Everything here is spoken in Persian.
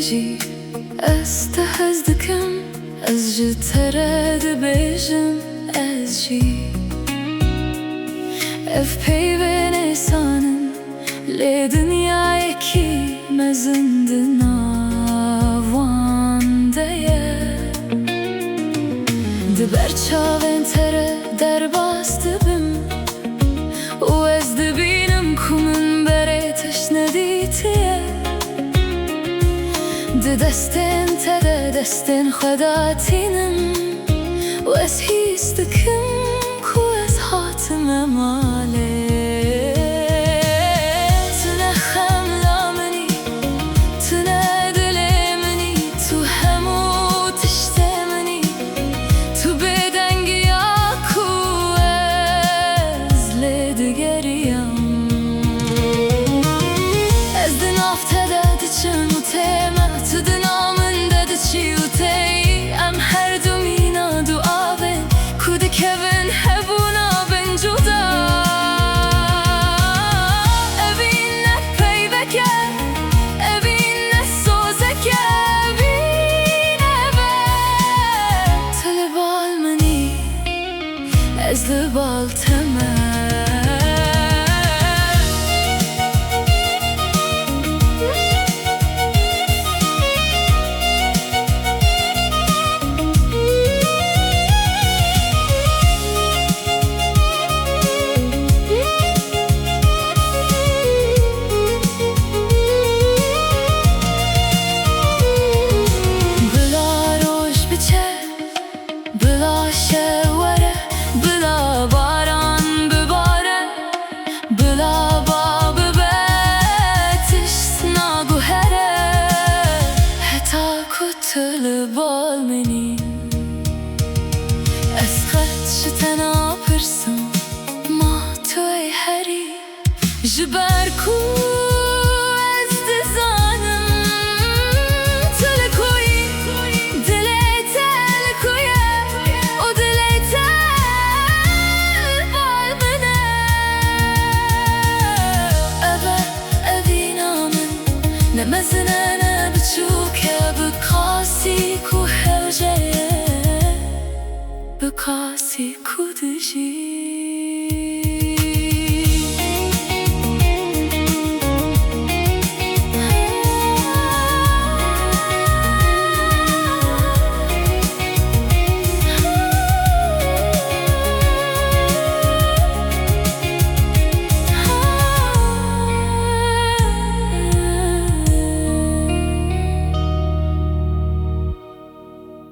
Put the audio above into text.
جی از ته از دکم از جی تره دبیجم از جی اف پیوین ایسانم لی دنیا یکی مزند ناوانده دبر چاوین تره در باست بم و از دبینم کمن بره تشندیتیه دستن تده دستن خداتینم و از هیستکم کو از حاتم ماله تنه خملا منی تنه دلی منی تو همو تشته منی تو بدنگی کو از لدگریم از دنافته ده چم و تیمه تو دنامن ده چی و تی ام هر دو مینا دو آبن کود کبن هبونا بن جدا اوین نه پیوکه اوین نه سوزکه اوین اوه تلبال منی از لبال تمه بلا شوره بلا باران بباره بلا باب بتش سناگو هره حتا کتل بال منی از خدش تنا پرسم ما توی هری جبر کو نمزنانه بچوکه بکاسی کو هوجه بکاسی کو دجی